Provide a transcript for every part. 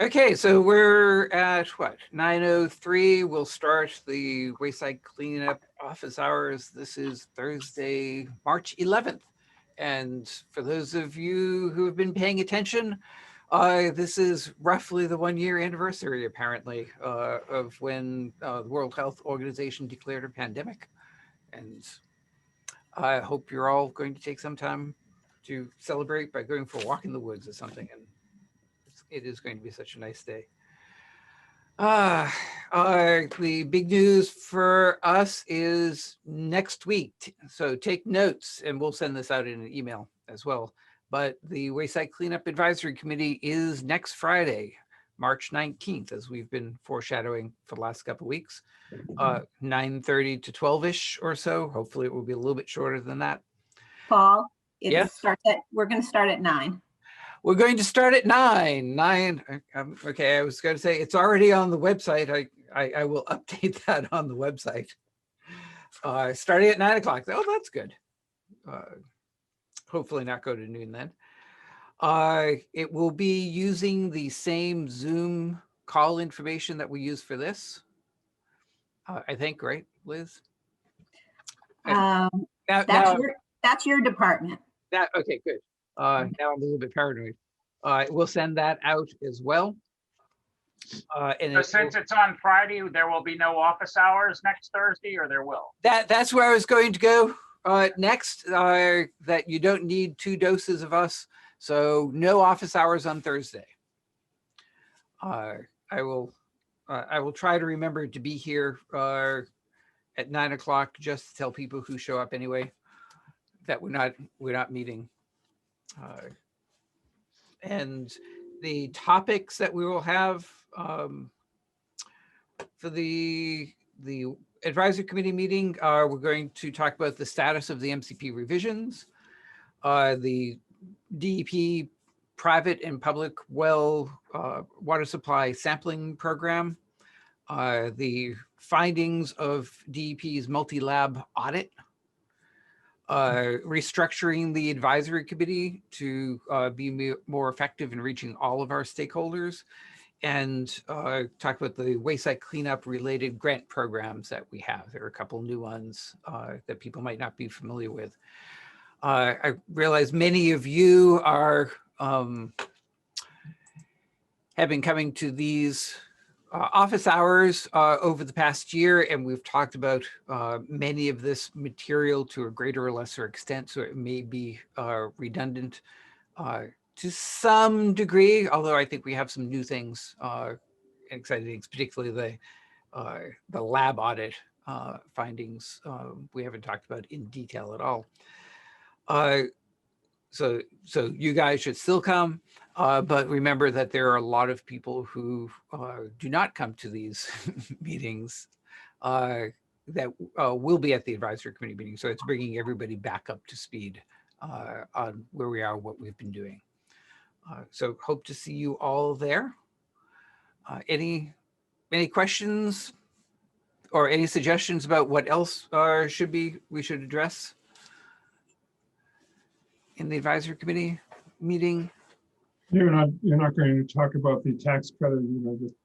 Okay, so we're at what, 9:03. We'll start the Wayside Cleanup office hours. This is Thursday, March 11th. And for those of you who have been paying attention, this is roughly the 1-year anniversary, apparently, of when the World Health Organization declared a pandemic. And I hope you're all going to take some time to celebrate by going for a walk in the woods or something. And it is going to be such a nice day. The big news for us is next week. So take notes, and we'll send this out in an email as well. But the Wayside Cleanup Advisory Committee is next Friday, March 19th, as we've been foreshadowing for the last couple of weeks, 9:30 to 12-ish or so. Hopefully it will be a little bit shorter than that. Paul, Yes? we're going to start at 9. We're going to start at 9. Okay, I was going to say it's already on the website. I will update that on the website. Starting at 9 o'clock. Oh, that's good. Hopefully not go to noon then. It will be using the same Zoom call information that we use for this. I think, right, Liz? That's your department. Okay, good. Now I'm a little bit paranoid. We'll send that out as well. So since it's on Friday, there will be no office hours next Thursday, or there will? That's where I was going to go next, that you don't need 2 doses of us. So no office hours on Thursday. I will try to remember to be here at 9 o'clock, just to tell people who show up anyway that we're not meeting. And the topics that we will have for the advisory committee meeting are, we're going to talk about the status of the MCP revisions, the DEP private and public well water supply sampling program, the findings of DEP's multi-lab audit, restructuring the advisory committee to be more effective in reaching all of our stakeholders, and talk about the wayside cleanup related grant programs that we have. There are a couple new ones that people might not be familiar with. I realize many of you are have been coming to these office hours over the past year, and we've talked about many of this material to a greater or lesser extent, so it may be redundant to some degree, although I think we have some new things, exciting things, particularly the lab audit findings we haven't talked about in detail at all. So you guys should still come, but remember that there are a lot of people who do not come to these meetings that will be at the advisory committee meeting. So it's bringing everybody back up to speed on where we are, what we've been doing. So hope to see you all there. Any questions or any suggestions about what else we should address in the advisory committee meeting? You're not going to talk about the tax credit, just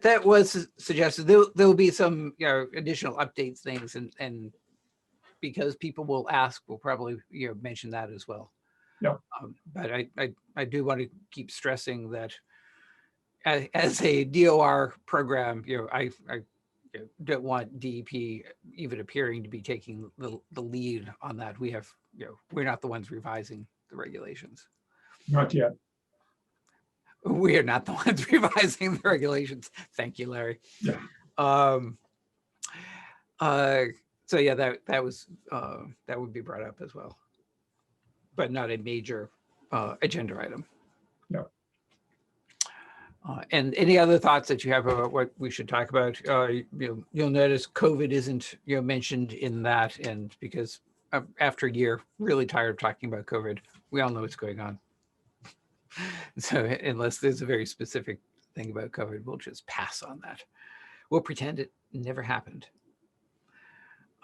that was suggested. There'll be some additional updates things, and because people will ask, we'll probably mention that as well. Yeah. But I do want to keep stressing that as a DOR program, I don't want DEP even appearing to be taking the lead on that. We have, we're not the ones revising the regulations. Not yet. We are not the ones revising the regulations. Thank you, Larry. Yeah. So yeah, that would be brought up as well, but not a major agenda item. No. And any other thoughts that you have about what we should talk about? You'll notice COVID isn't mentioned in that, and because after a year, really tired of talking about COVID, we all know what's going on. So unless there's a very specific thing about COVID, we'll just pass on that. We'll pretend it never happened.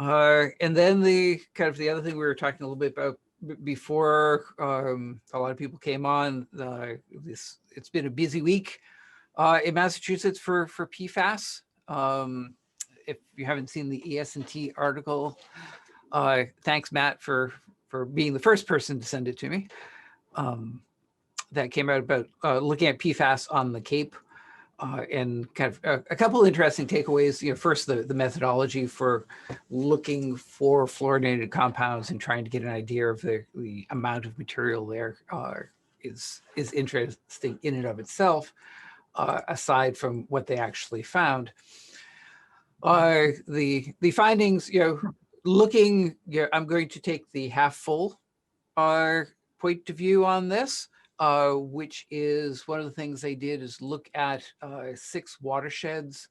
And then the other thing we were talking a little bit about before a lot of people came on, it's been a busy week in Massachusetts for PFAS. If you haven't seen the ES&T article, thanks Matt for being the first person to send it to me. That came out about looking at PFAS on the Cape. And kind of a couple interesting takeaways. First, the methodology for looking for fluorinated compounds and trying to get an idea of the amount of material there is interesting in and of itself, aside from what they actually found. The findings, looking, I'm going to take the half full point of view on this. Which is one of the things they did is look at 6 watersheds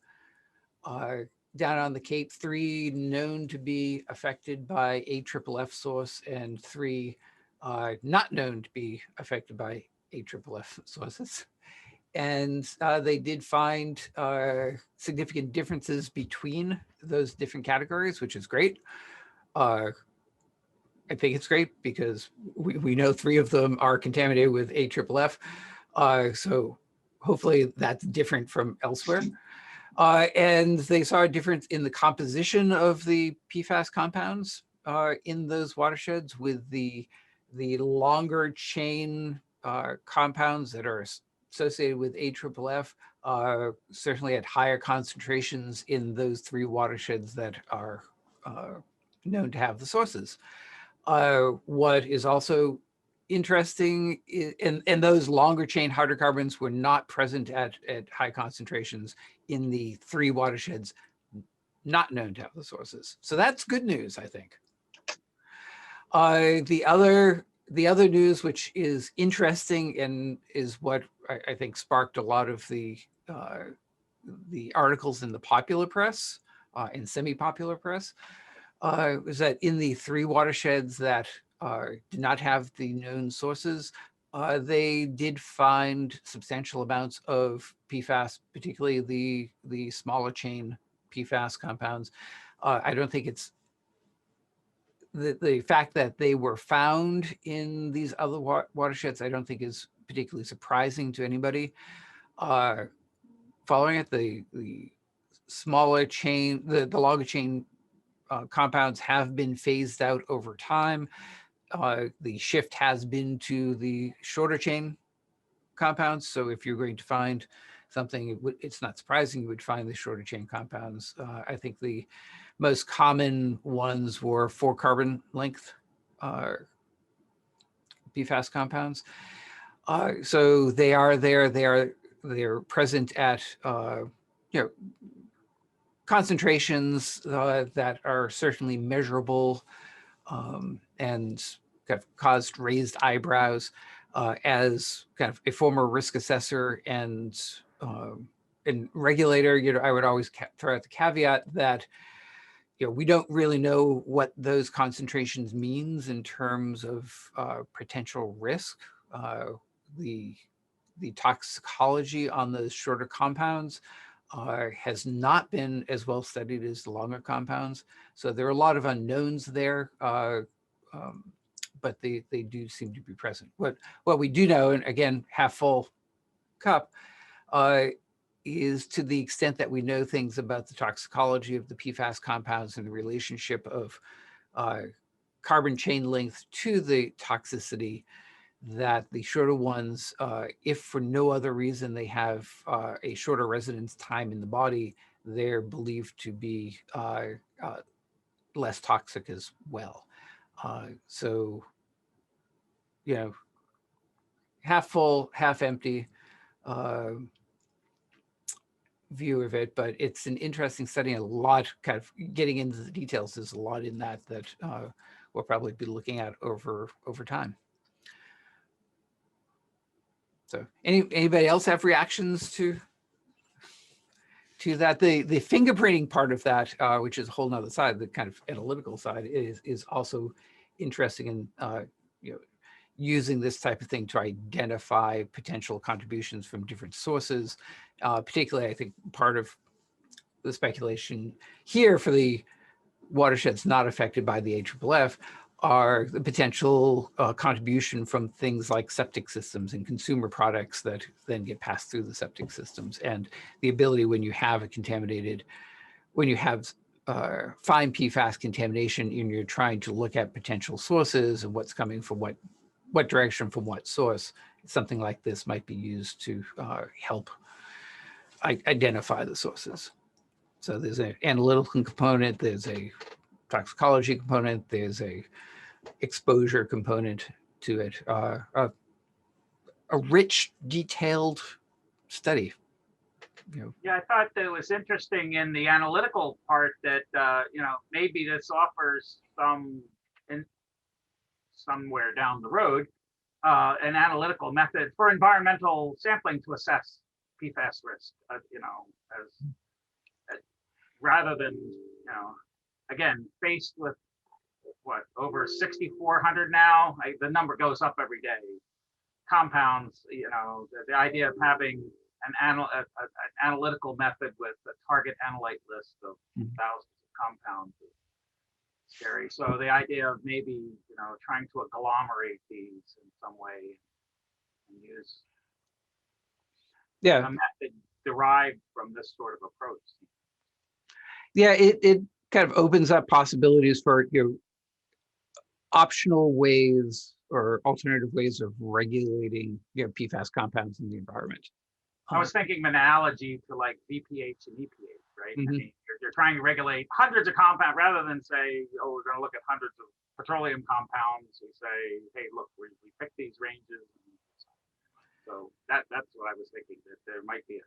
down on the Cape, 3 known to be affected by AFFF source and 3 not known to be affected by AFFF sources. And they did find significant differences between those different categories, which is great. I think it's great because we know 3 of them are contaminated with AFFF. So hopefully that's different from elsewhere. And they saw a difference in the composition of the PFAS compounds in those watersheds, with the longer chain compounds that are associated with AFFF certainly at higher concentrations in those 3 watersheds that are known to have the sources. What is also interesting, and those longer chain hydrocarbons were not present at high concentrations in the 3 watersheds not known to have the sources. So that's good news, I think. The other news, which is interesting and is what I think sparked a lot of the articles in the popular press and semi-popular press, is that in the 3 watersheds that did not have the known sources, they did find substantial amounts of PFAS, particularly the smaller chain PFAS compounds. I don't think it's the fact that they were found in these other watersheds, I don't think is particularly surprising to anybody. Following it, the smaller chain, the longer chain compounds have been phased out over time. The shift has been to the shorter chain compounds. So if you're going to find something, it's not surprising you would find the shorter chain compounds. I think the most common ones were 4 carbon length PFAS compounds. So they are there. They're present at concentrations that are certainly measurable and kind of caused raised eyebrows. As kind of a former risk assessor and regulator, I would always throw out the caveat that we don't really know what those concentrations means in terms of potential risk. The toxicology on those shorter compounds has not been as well studied as the longer compounds. So there are a lot of unknowns there, but they do seem to be present. What we do know, and again, half full cup, is to the extent that we know things about the toxicology of the PFAS compounds and the relationship of carbon chain length to the toxicity, that the shorter ones, if for no other reason they have a shorter residence time in the body, they're believed to be less toxic as well. So, half full, half empty view of it, but it's an interesting study, and a lot kind of getting into the details. There's a lot in that we'll probably be looking at over time. So anybody else have reactions to that? The fingerprinting part of that, which is a whole nother side, the kind of analytical side, is also interesting in using this type of thing to identify potential contributions from different sources. Particularly, I think part of the speculation here for the watersheds not affected by the AFFF are the potential contribution from things like septic systems and consumer products that then get passed through the septic systems, and the ability when you have when you have fine PFAS contamination and you're trying to look at potential sources and what's coming from what direction from what source, something like this might be used to help identify the sources. So there's an analytical component, there's a toxicology component, there's a exposure component to it. A rich, detailed study. Yeah, I thought that it was interesting in the analytical part that, maybe this offers somewhere down the road, an analytical method for environmental sampling to assess PFAS risk, rather than, again, faced with over 6,400 now, the number goes up every day. Compounds, the idea of having an analytical method with a target analyte list of thousands of compounds is scary. So the idea of maybe, trying to agglomerate these in some way and use a method derived from this sort of approach. Yeah, it kind of opens up possibilities for optional ways or alternative ways of regulating PFAS compounds in the environment. I was thinking an analogy to like VPH and EPH, right? I mean, you're trying to regulate hundreds of compounds rather than say, oh, we're going to look at hundreds of petroleum compounds. We say, hey, look, we pick these ranges. So that's what I was thinking, that there might be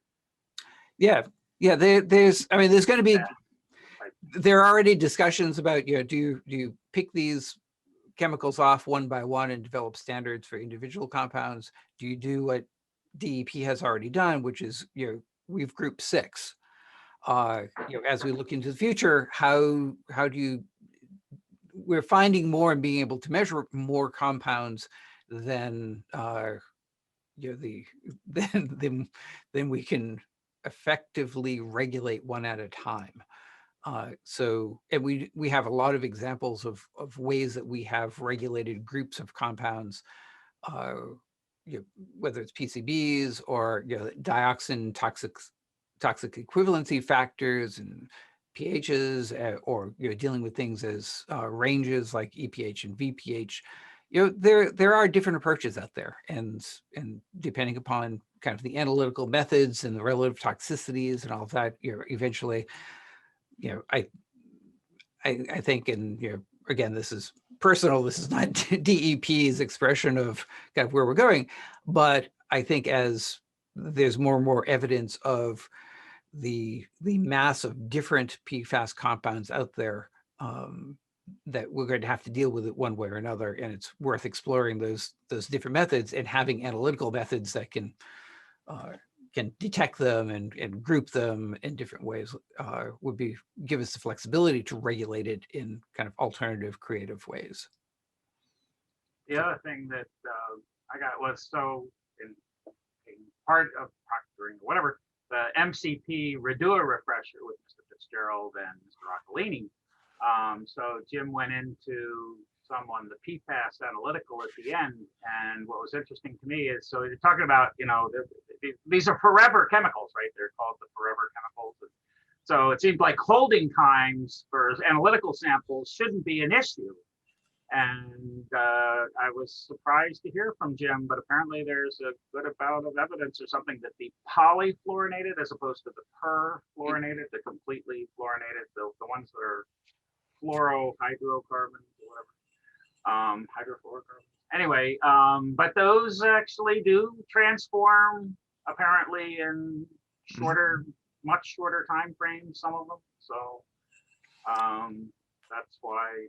there's going to be, there are already discussions about, do you pick these chemicals off one by one and develop standards for individual compounds? Do you do what DEP has already done, which is, we've grouped 6. As we look into the future, how do you, we're finding more and being able to measure more compounds than then we can effectively regulate one at a time. And we have a lot of examples of ways that we have regulated groups of compounds, whether it's PCBs or dioxin toxic equivalency factors and pHs, or dealing with things as ranges like EPH and VPH. There are different approaches out there, and depending upon kind of the analytical methods and the relative toxicities and all of that, eventually, I think, and again, this is personal, this is not DEP's expression of kind of where we're going, but I think as there's more and more evidence of the mass of different PFAS compounds out there, that we're going to have to deal with it one way or another, and it's worth exploring those different methods and having analytical methods that can detect them and group them in different ways, give us the flexibility to regulate it in kind of alternative, creative ways. The other thing that I got was, so in part of proctoring or whatever, the MCP Redua refresher with Mr. Fitzgerald and Mr. Roccolini. So Jim went into some on the PFAS analytical at the end, and what was interesting to me is, so you're talking about, these are forever chemicals, right? They're called the forever chemicals. So it seems like holding times for analytical samples shouldn't be an issue. And I was surprised to hear from Jim, but apparently there's a good amount of evidence or something that the polyfluorinated, as opposed to the perfluorinated, the completely fluorinated, the ones that are fluorohydrocarbons or whatever, hydrofluorocarbons. Anyway, but those actually do transform apparently in shorter, much shorter time frames, some of them. So that's why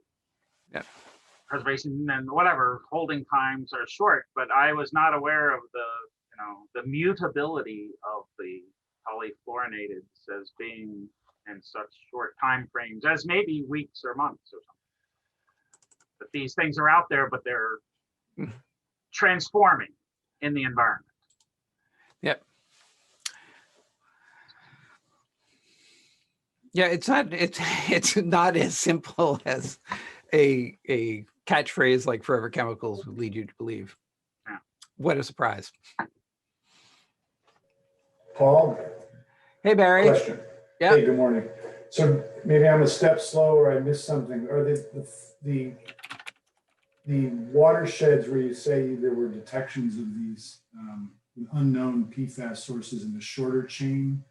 preservation and whatever holding times are short, but I was not aware of the mutability of the polyfluorinateds as being in such short time frames as maybe weeks or months or something. But these things are out there, but they're transforming in the environment. Yep. Yeah, it's not as simple as a catchphrase like forever chemicals would lead you to believe. Yeah. What a surprise. Paul, Hey, Barry. question. Yeah. Hey, good morning. So maybe I'm a step slow or I missed something. Are the watersheds where you say there were detections of these unknown PFAS sources in the shorter chain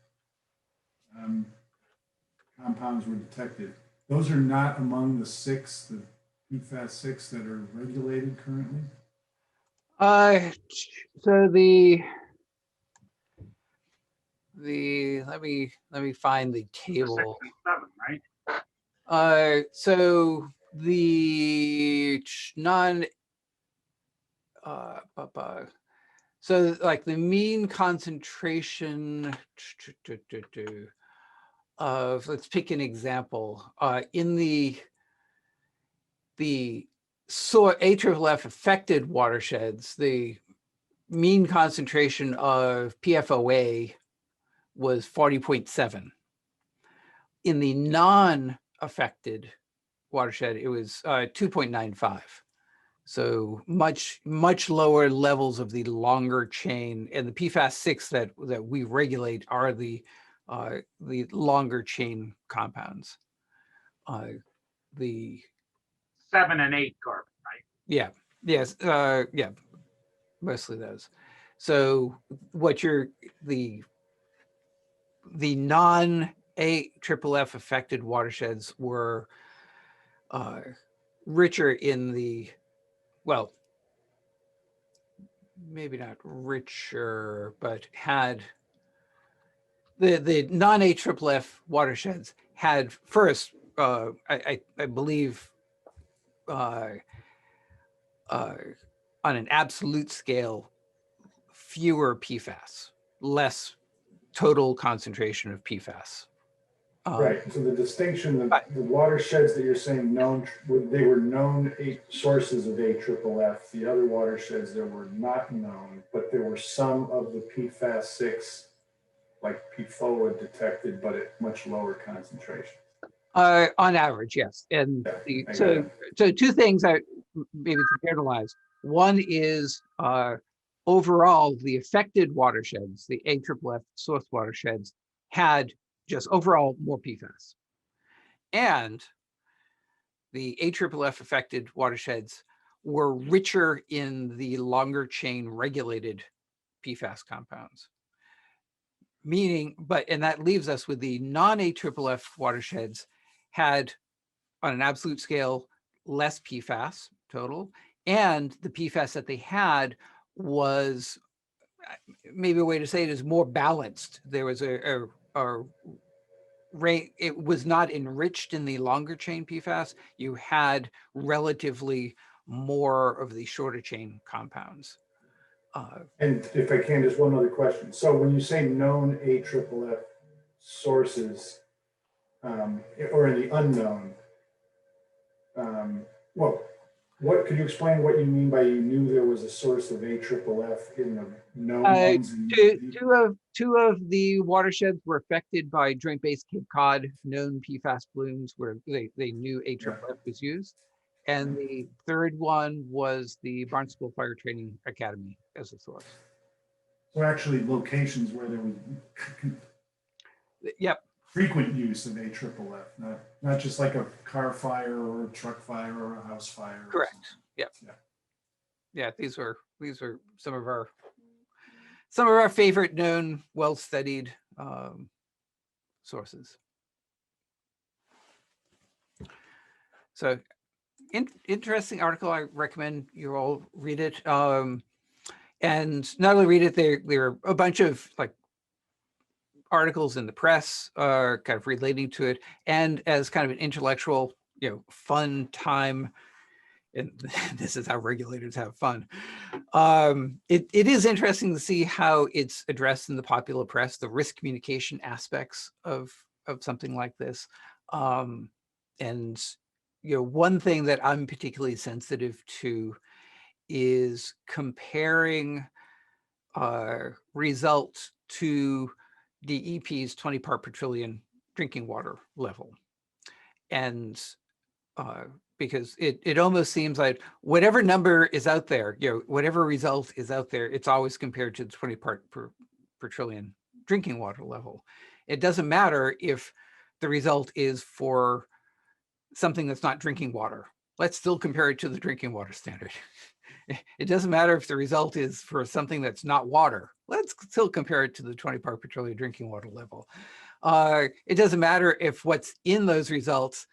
compounds were detected, those are not among the PFAS 6 that are regulated currently? So let me find the table. 6 and 7, right? So the non so like the mean concentration of, let's pick an example, in the AFFF affected watersheds, the mean concentration of PFOA was 40.7. In the non-affected watershed, it was 2.95. So much lower levels of the longer chain, and the PFAS 6 that we regulate are the longer chain compounds. The 7 and 8 carbon, right? yeah, yes, yeah, mostly those. So what the non-AFFF affected watersheds were richer in the, well, maybe not richer, but had the non-AFFF watersheds had first, I believe, on an absolute scale, fewer PFAS, less total concentration of PFAS. Right, so the distinction, the watersheds that you're saying they were known sources of AFFF. The other watersheds that were not known, but there were some of the PFAS 6, like PFOA detected, but at much lower concentration. On average, yes. And so two things that maybe to generalize. One is overall, the affected watersheds, the AFFF source watersheds, had just overall more PFAS. And the AFFF affected watersheds were richer in the longer chain regulated PFAS compounds. Meaning, and that leaves us with the non-AFFF watersheds had, on an absolute scale, less PFAS total, and the PFAS that they had was, maybe a way to say it is, more balanced. There was a rate, it was not enriched in the longer chain PFAS. You had relatively more of the shorter chain compounds. And if I can, just one other question. So when you say known AFFF sources, or in the unknown, well, what could you explain what you mean by you knew there was a source of AFFF in the known ones? Two of the watersheds were affected by Joint Base Cape Cod known PFAS blooms where they knew AFFF was used. And the third one was the Barnstable Fire Training Academy as a source. So actually locations where there was frequent use of AFFF, not just like a car fire or a truck fire or a house fire. Correct. Yeah. These were some of our favorite known, well-studied sources. So interesting article. I recommend you all read it. And not only read it, there are a bunch of like articles in the press kind of relating to it, and as kind of an intellectual, fun time. And this is how regulators have fun. It is interesting to see how it's addressed in the popular press, the risk communication aspects of something like this. And one thing that I'm particularly sensitive to is comparing results to DEP's 20 part per trillion drinking water level. And because it almost seems like whatever number is out there, whatever result is out there, it's always compared to the 20 part per trillion drinking water level. It doesn't matter if the result is for something that's not drinking water. Let's still compare it to the drinking water standard. It doesn't matter if the result is for something that's not water. Let's still compare it to the 20 part per trillion drinking water level. It doesn't matter if what's in those results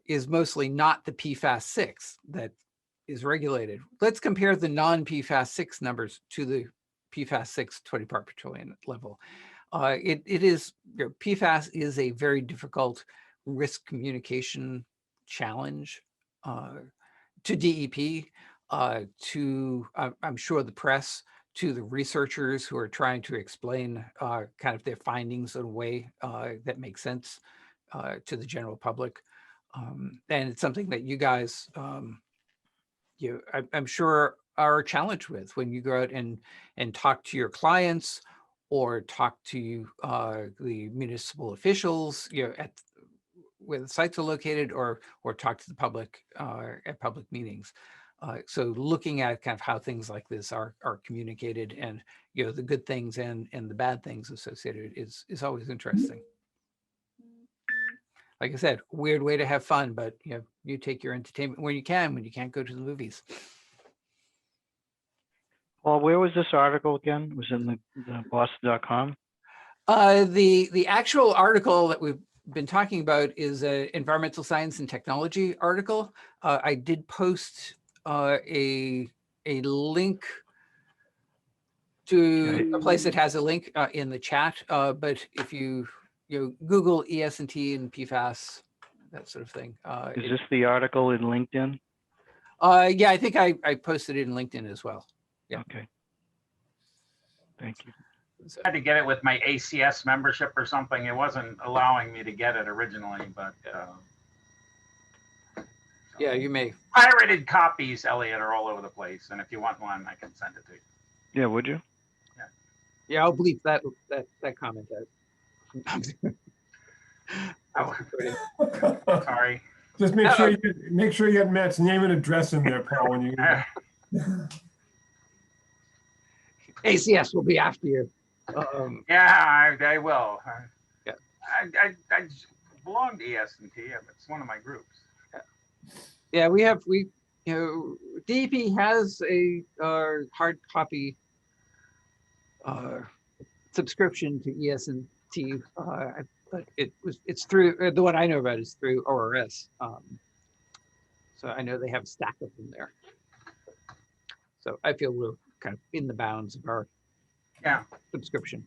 is mostly not the PFAS-6 that is regulated. Let's compare the non-PFAS-6 numbers to the PFAS-6 20 part per trillion level. It is, PFAS is a very difficult risk communication challenge to DEP, to, I'm sure, the press, to the researchers who are trying to explain kind of their findings in a way that makes sense to the general public. And it's something that you guys, I'm sure are challenged with when you go out and talk to your clients or talk to the municipal officials, where the sites are located, or talk to the public at public meetings. So looking at kind of how things like this are communicated, and the good things and the bad things associated is always interesting. Like I said, weird way to have fun, but you take your entertainment when you can't go to the movies. Well, where was this article again? Was it in the Boston.com? The actual article that we've been talking about is an environmental science and technology article. I did post a link to a place that has a link in the chat, but if you Google ES&T and PFAS, that sort of thing. Is this the article in LinkedIn? Yeah, I think I posted it in LinkedIn as well. Yeah. Okay. Thank you. So, I had to get it with my ACS membership or something. It wasn't allowing me to get it originally, but yeah, you may. pirated copies, Elliot, are all over the place. And if you want one, I can send it to you. Yeah, would you? Yeah, I'll bleep that comment out. Oh, sorry. Just make sure you get Matt's name and address in there, Paul, when you. ACS will be after you. Yeah, I will. Yeah. I belong to ES&T. It's one of my groups. Yeah, DEP has a hard copy subscription to ES&T, but it's through the one I know about is through ORS. So I know they have a stack of them there. So I feel we're kind of in the bounds of our subscription.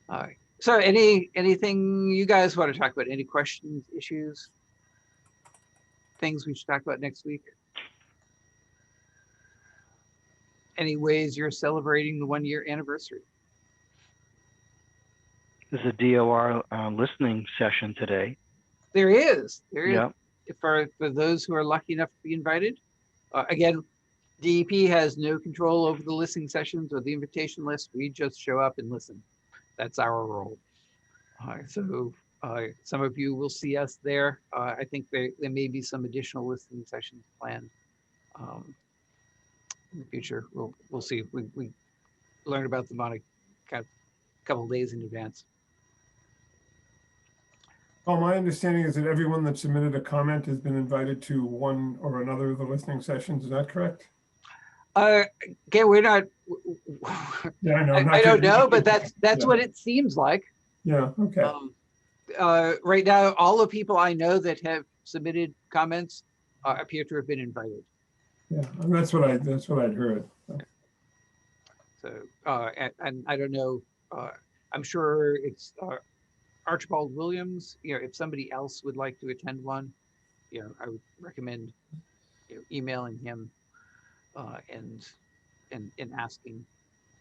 All right. So anything you guys want to talk about? Any questions, issues, things we should talk about next week? Any ways you're celebrating the 1-year anniversary? There's a DOR listening session today. There is. Yeah. For those who are lucky enough to be invited. Again, DEP has no control over the listening sessions or the invitation list. We just show up and listen. That's our role. So some of you will see us there. I think there may be some additional listening sessions planned in the future. We'll see. We learn about them on a couple of days in advance. Well, my understanding is that everyone that submitted a comment has been invited to one or another of the listening sessions. Is that correct? Again, we're not. Yeah, I know. I don't know, but that's what it seems like. Yeah. Okay. Right now, all the people I know that have submitted comments appear to have been invited. Yeah, that's what I'd heard. So, and I don't know. I'm sure it's Archibald Williams. If somebody else would like to attend one, I would recommend emailing him and asking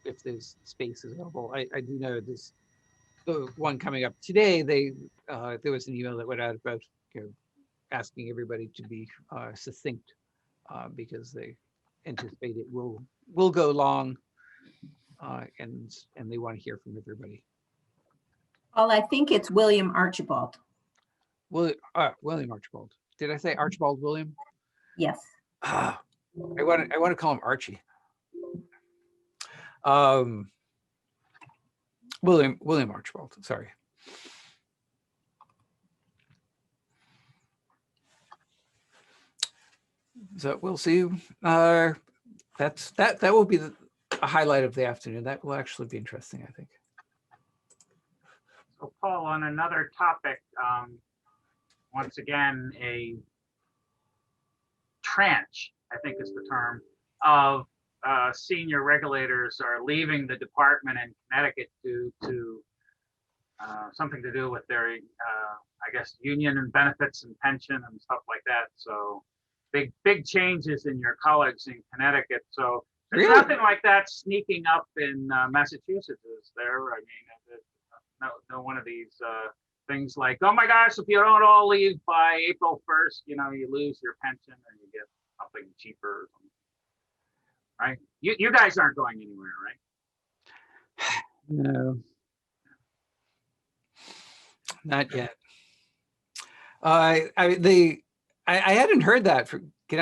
if there's space available. I do know this. The one coming up today, there was an email that went out about asking everybody to be succinct because they anticipate it will go long, and they want to hear from everybody. Well, I think it's William Archibald. William Archibald. Did I say Archibald William? Yes. Ah, I want to call him Archie. William Archibald. Sorry. So we'll see. That will be a highlight of the afternoon. That will actually be interesting, I think. So Paul, on another topic, once again, a tranche, I think is the term, of senior regulators are leaving the department in Connecticut due to something to do with their, I guess, union and benefits and pension and stuff like that. So big changes in your colleagues in Connecticut. So there's Really? nothing like that sneaking up in Massachusetts, is there? I mean, no one of these things like, oh my gosh, if you don't all leave by April 1st, you know, you lose your pension or you get something cheaper or something. Right? You guys aren't going anywhere, right? No, not yet. I hadn't heard that.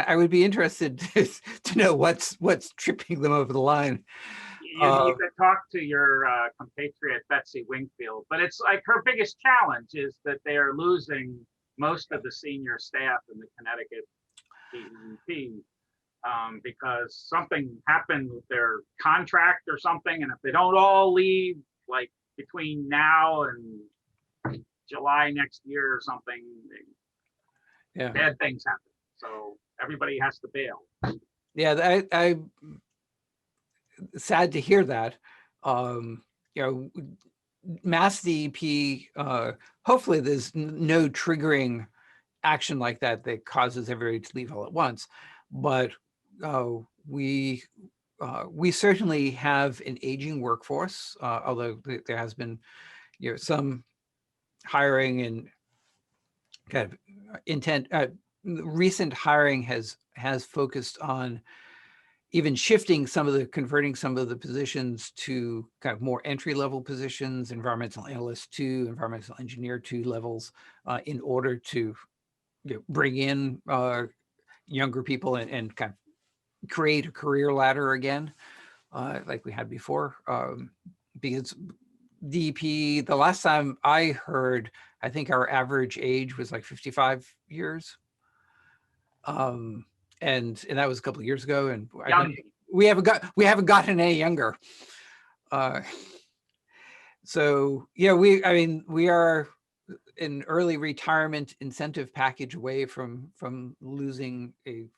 I would be interested to know what's tripping them over the line. You could talk to your compatriot Betsy Wingfield, but it's like her biggest challenge is that they are losing most of the senior staff in the Connecticut DEP because something happened with their contract or something, and if they don't all leave like between now and July next year or something, Yeah, bad things happen. So everybody has to bail. yeah. I sad to hear that. You know, MassDEP. Hopefully, there's no triggering action like that that causes everybody to leave all at once. But we certainly have an aging workforce, although there has been, you know, some hiring and kind of recent hiring has focused on even converting some of the positions to kind of more entry level positions, environmental analyst 2, environmental engineer 2 levels, in order to, you know, bring in younger people and kind of create a career ladder again, like we had before. Because DEP, the last time I heard, I think our average age was like 55 years. And that was a couple of years ago, and we haven't gotten any younger. So yeah, we are an early retirement incentive package away from losing a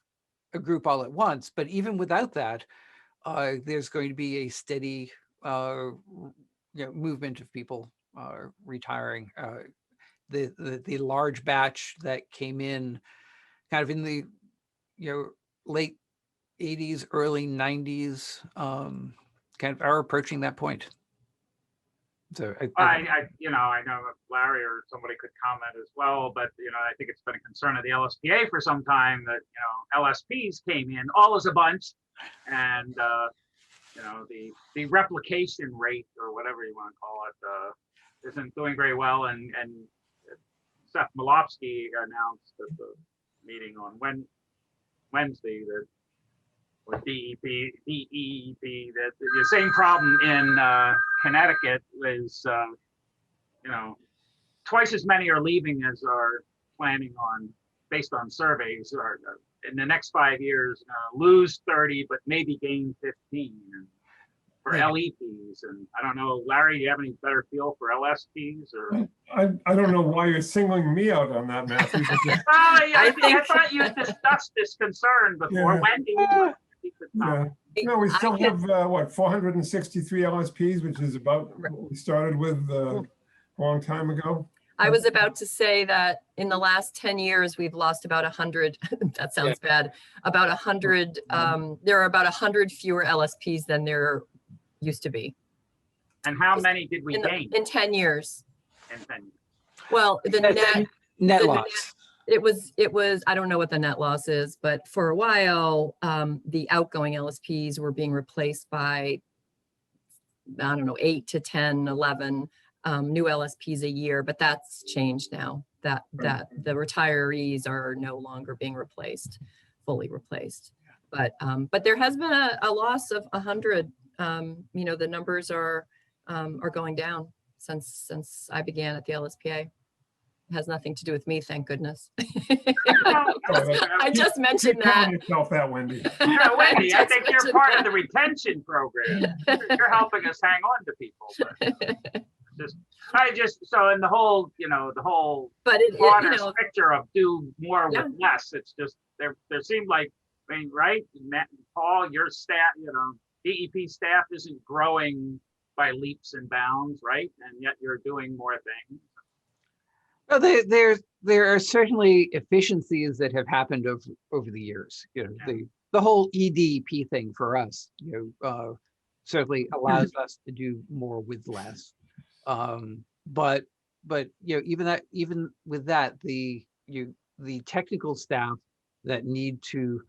group all at once. But even without that, there's going to be a steady movement of people retiring. The large batch that came in kind of in the late 80s, early 90s, kind of are approaching that point. So I know Larry or somebody could comment as well, but I think it's been a concern of the LSPA for some time that LSPs came in all as a bunch, and the replication rate or whatever you want to call it isn't doing very well. And Seth Malofsky announced at the meeting on Wednesday that with DEP that the same problem in Connecticut is twice as many are leaving as are planning on, based on surveys, are in the next 5 years lose 30 but maybe gain 15 for LEPs. And I don't know, Larry, do you have any better feel for LSPs? Or I don't know why you're singling me out on that, Matthew. I thought you discussed this concern before. Yeah. Wendy could comment. No, we still have what, 463 LSPs, which is about what we started with a long time ago. I was about to say that in the last 10 years, we've lost about 100. That sounds bad. About 100. There are about 100 fewer LSPs than there used to be. And how many did we gain? In 10 years. In 10 years. Well, the net loss. It was, I don't know what the net loss is, but for a while, the outgoing LSPs were being replaced by, I don't know, 8 to 10, 11 new LSPs a year, but that's changed now. That the retirees are no longer being fully replaced. But there has been a loss of 100. The numbers are going down since I began at the LSPA. It has nothing to do with me, thank goodness. I just mentioned Keep that. telling yourself that, Wendy. Yeah, Wendy, I just think you're mentioned part that. of the retention program. You're helping us hang on to people. But so in the whole, But broader picture of do more Yeah. with less, it's just there seemed like, I mean, right, Matt, Paul, your staff, DEP staff isn't growing by leaps and bounds, right? And yet you're doing more things. Well, there are certainly efficiencies that have happened over the years. The whole EDP thing for us, certainly allows us to do more with less. But even with that, the technical staff that need to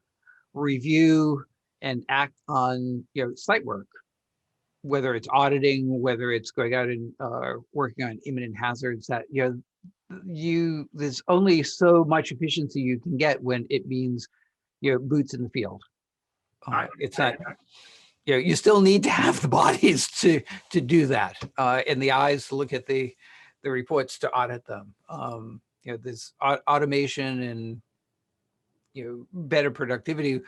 review and act on site work, whether it's auditing, whether it's going out and working on imminent hazards, that there's only so much efficiency you can get when it means boots in the field. It's not, you still need to have the bodies to do that, and the eyes to look at the reports to audit them. This automation and better productivity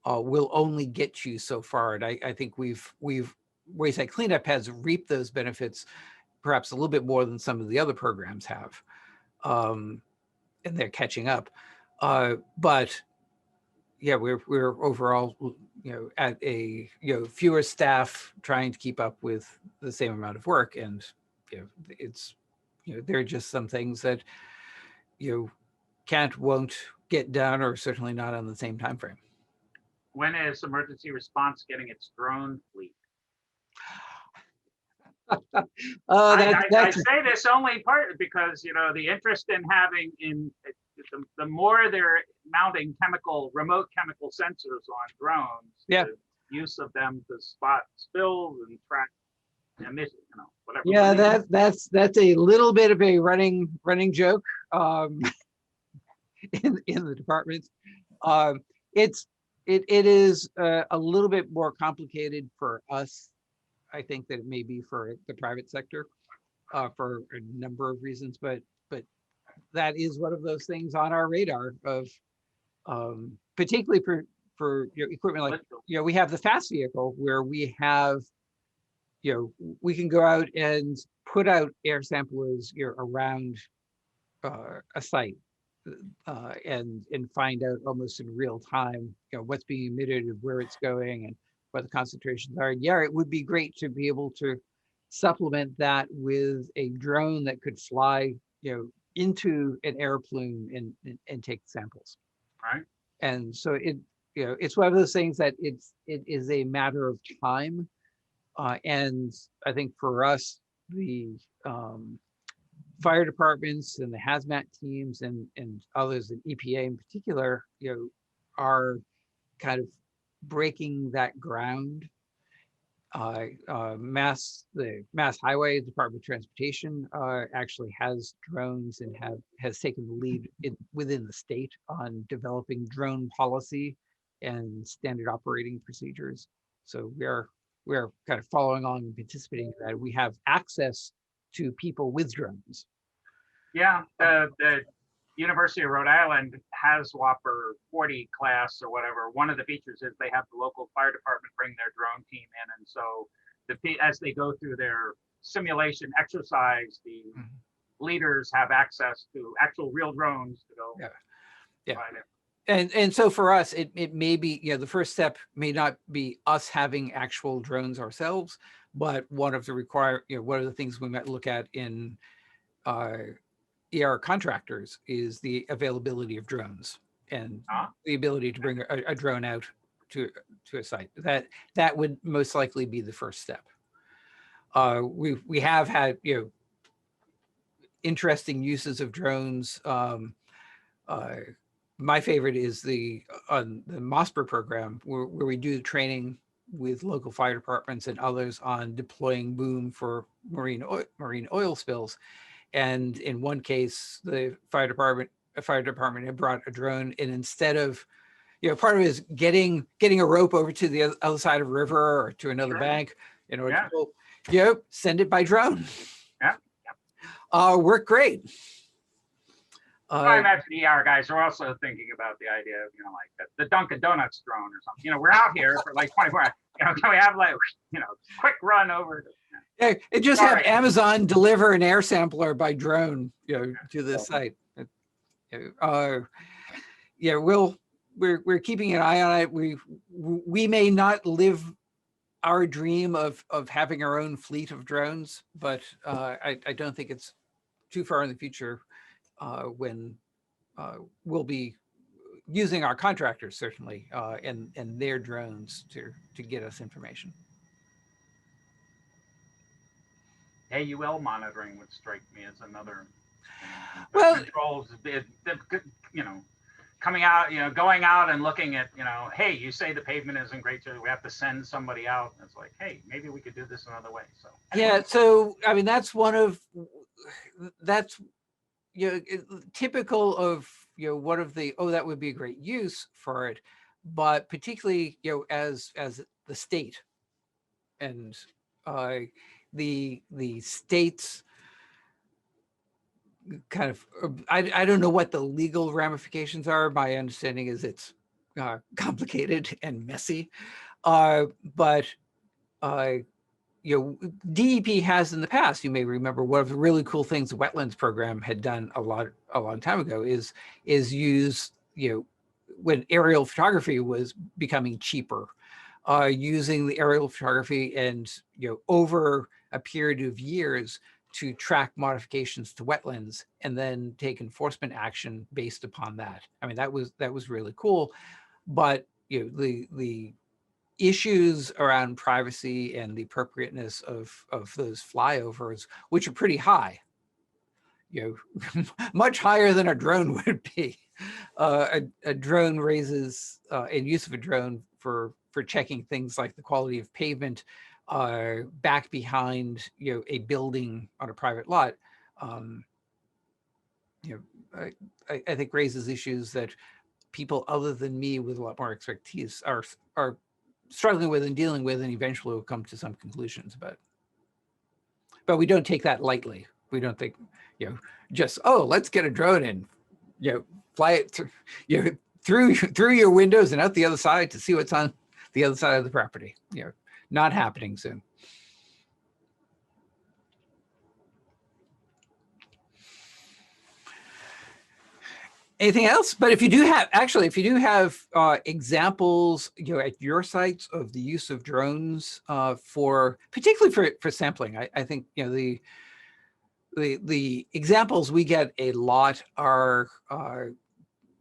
will only get you so far. And I think Wayside Cleanup has reaped those benefits perhaps a little bit more than some of the other programs have. And they're catching up. But yeah, we're overall, at a, fewer staff trying to keep up with the same amount of work. And, it's, there are just some things that won't get done, or certainly not on the same time frame. When is emergency response getting its drone fleet? I say this only part because the interest in having the more they're mounting remote chemical sensors on drones, yeah, the use of them to spot spills and track emissions, whatever. Yeah, that's a little bit of a running joke in the department. It is a little bit more complicated for us, I think, that it may be for the private sector, for a number of reasons, but that is one of those things on our radar of, particularly for equipment like, we have the fast vehicle where we have, we can go out and put out air samplers around a site and find out almost in real time, what's being emitted and where it's going and what the concentrations are. Yeah, it would be great to be able to supplement that with a drone that could fly, into an air plume and take samples. Right. And so it's one of those things that it is a matter of time. And I think for us, the fire departments and the hazmat teams and others, and EPA in particular, are kind of breaking that ground. The Mass Highway Department of Transportation actually has drones and has taken the lead within the state on developing drone policy and standard operating procedures. So we are kind of following on and participating in that. We have access to people with drones. Yeah, the University of Rhode Island has Whopper 40 class or whatever. One of the features is they have the local fire department bring their drone team in, and so as they go through their simulation exercise, the leaders have access to actual real drones to go. Yeah. And so for us, it may be, the first step may not be us having actual drones ourselves, but one of the things we might look at in ER contractors is the availability of drones and the ability to bring a drone out to a site. That would most likely be the first step. We have had, interesting uses of drones. My favorite is on the MassDEP program where we do training with local fire departments and others on deploying boom for marine oil spills. And in one case, a fire department had brought a drone, and instead of, part of it is getting a rope over to the other side of a river or to another Sure. bank in order Yeah. to send it by drone. Yeah. Worked great. I imagine the ER guys are also thinking about the idea of, like the Dunkin' Donuts drone or something. We're out here for like 24 hours. Can we have like, quick run over to, Yeah, it just have Sorry. Amazon deliver an air sampler by drone, to the site. Yeah, we're keeping an eye on it. We may not live our dream of having our own fleet of drones, but I don't think it's too far in the future when we'll be using our contractors certainly and their drones to get us information. AUL monitoring would strike me as another, Well, controls, coming out, going out and looking at, hey, you say the pavement isn't great, so we have to send somebody out. And it's like, hey, maybe we could do this another way. So yeah, so I mean, that's typical of one of the, that would be a great use for it, but particularly as the state and the states kind of, I don't know what the legal ramifications are. My understanding is it's complicated and messy, but DEP has in the past, you may remember, one of the really cool things the wetlands program had done a long time ago is use, when aerial photography was becoming cheaper, using the aerial photography and, over a period of years to track modifications to wetlands and then take enforcement action based upon that. I mean, that was really cool, but the issues around privacy and the appropriateness of those flyovers, which are pretty high, much higher than a drone would be. A drone raises, and use of a drone for checking things like the quality of pavement back behind, a building on a private lot, I think raises issues that people other than me with a lot more expertise are struggling with and dealing with, and eventually will come to some conclusions about. But we don't take that lightly. We don't think, just, let's get a drone and, fly it through your windows and out the other side to see what's on the other side of the property. Not happening soon. Anything else? But if you do have examples, at your sites of the use of drones particularly for sampling, I think, the examples we get a lot are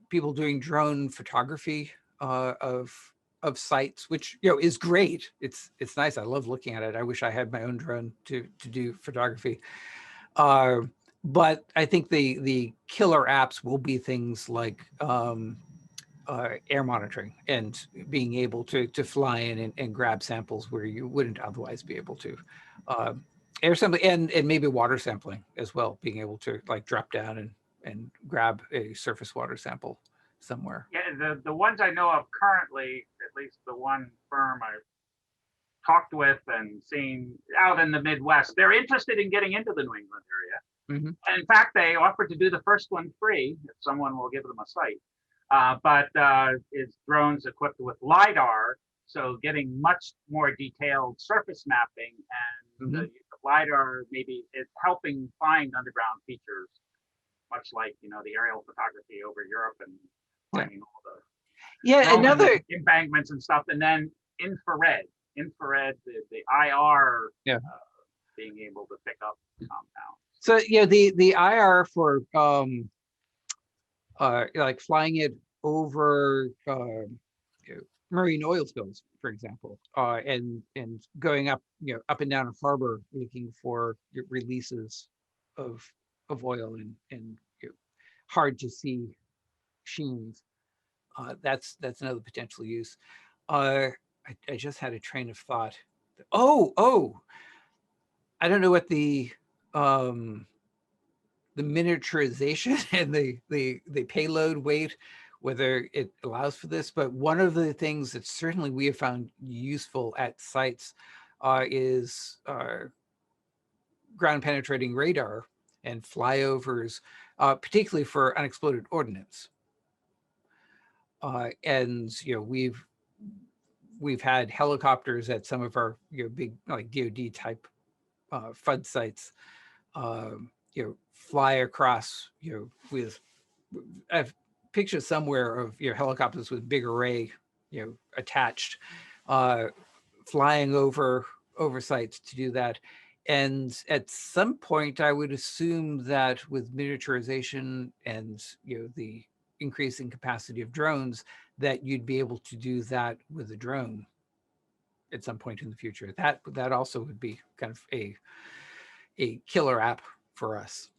people doing drone photography of sites, which is great. It's nice. I love looking at it. I wish I had my own drone to do photography. But I think the killer apps will be things like air monitoring and being able to fly in and grab samples where you wouldn't otherwise be able to. Air sampling and maybe water sampling as well, being able to like drop down and grab a surface water sample somewhere. Yeah, the ones I know of currently, at least the one firm I talked with and seen out in the Midwest, they're interested in getting into the New England area. Mm-hmm. And in fact, they offered to do the first one free if someone will give them a site. But it's drones equipped with LiDAR, so getting much more detailed surface mapping, and Mm-hmm. the LiDAR maybe is helping find underground features, much like the aerial photography over Europe and finding all the Another embankments and stuff, and then infrared, the IR, being able to pick up compounds. So the IR for like flying it over marine oil spills, for example, and going up up and down a harbor looking for releases of oil and hard to see sheens. That's another potential use. I just had a train of thought. Oh, I don't know what the miniaturization and the payload weight, whether it allows for this, but one of the things that certainly we have found useful at sites is ground penetrating radar and flyovers, particularly for unexploded ordnance. And we've had helicopters at some of our big like DoD type FUD sites, fly across, with, I've pictures somewhere of helicopters with big array, attached, flying over sites to do that. And at some point, I would assume that with miniaturization and the increasing capacity of drones, that you'd be able to do that with a drone at some point in the future. That also would be kind of a killer app for us.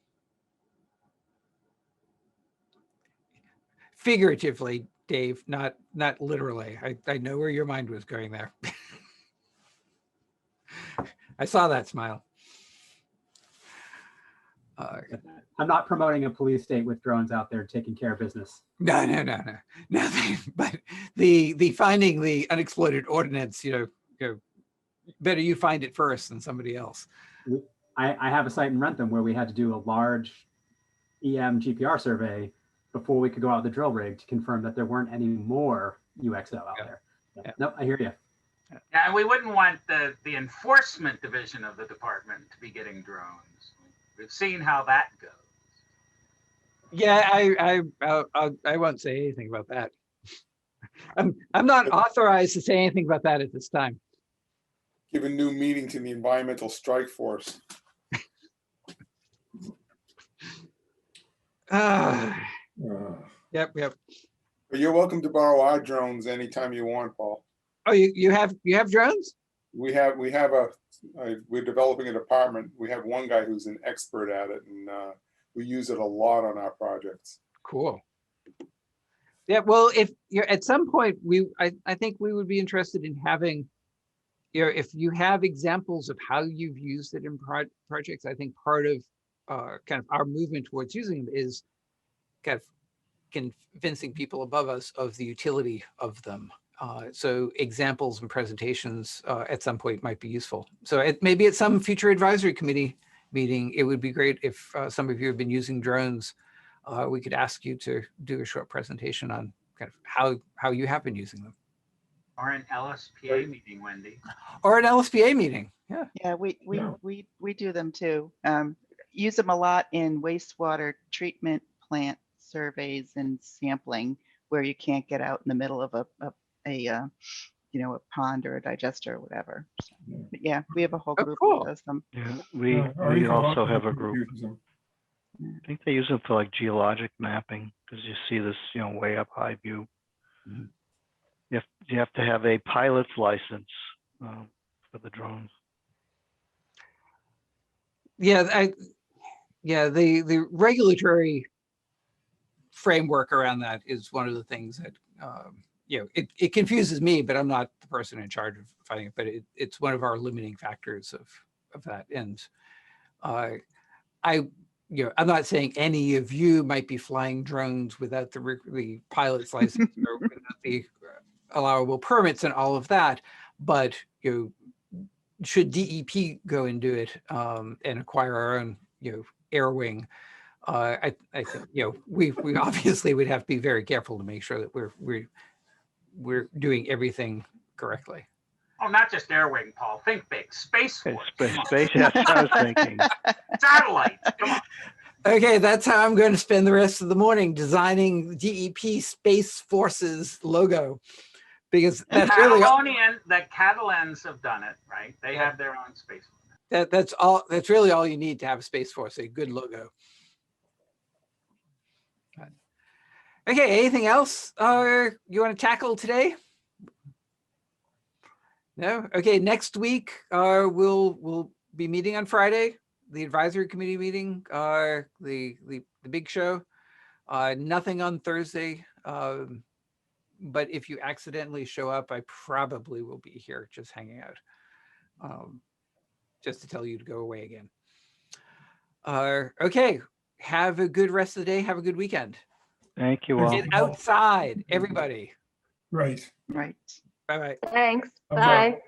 Figuratively, Dave, not literally. I know where your mind was going there. I saw that smile. I'm not promoting a police state with drones out there taking care of business. No. But the finding the unexploded ordnance, better you find it first than somebody else. I have a site in Rentham where we had to do a large EM GPR survey before we could go out with the drill rig to confirm that there weren't any more UXO out there. Yeah. No, I hear you. Yeah, and we wouldn't want the enforcement division of the department to be getting drones. We've seen how that goes. Yeah, I won't say anything about that. I'm not authorized to say anything about that at this time. Give a new meeting to the Environmental Strike Force. Yep. But you're welcome to borrow our drones anytime you want, Paul. Oh, you have drones? We're developing a department. We have one guy who's an expert at it, and we use it a lot on our projects. Cool. Yeah, well, if you're at some point, I think we would be interested in having, if you have examples of how you've used it in projects. I think part of kind of our movement towards using them is kind of convincing people above us of the utility of them. So examples and presentations at some point might be useful. So maybe at some future advisory committee meeting, it would be great if some of you have been using drones. We could ask you to do a short presentation on kind of how you have been using them. Or an LSPA meeting, Wendy. Or an LSPA meeting. Yeah. Yeah, we do them too. Use them a lot in wastewater treatment plant surveys and sampling where you can't get out in the middle of a pond or a digester or whatever. So, but yeah, we have a whole group that does them. Yeah, we also have a group. I think they use them for like geologic mapping because you see this, way up high view. Mm-hmm. You have to have a pilot's license for the drones. Yeah, the regulatory framework around that is one of the things that it confuses me, but I'm not the person in charge of finding it. But it's one of our limiting factors of that. And I'm not saying any of you might be flying drones without the pilot's license or without the allowable permits and all of that. But should DEP go and do it and acquire our own air wing, I think we obviously would have to be very careful to make sure that we're doing everything correctly. Oh, not just air wing, Paul. Think big. Space Force. Space. That's what I was thinking. Satellites. Come on. Okay, that's how I'm going to spend the rest of the morning designing DEP Space Force's logo, because that's really the Catalans have done it, right? They have their own space force. That's all. That's really all you need to have a Space Force, a good logo. Okay, anything else you want to tackle today? No? Okay, next week we'll be meeting on Friday, the advisory committee meeting, the big show. Nothing on Thursday. but if you accidentally show up, I probably will be here just hanging out. Just to tell you to go away again. Okay, have a good rest of the day. Have a good weekend. Thank you all. Get outside, everybody. Right. Right. Bye-bye. Thanks. Okay. Bye.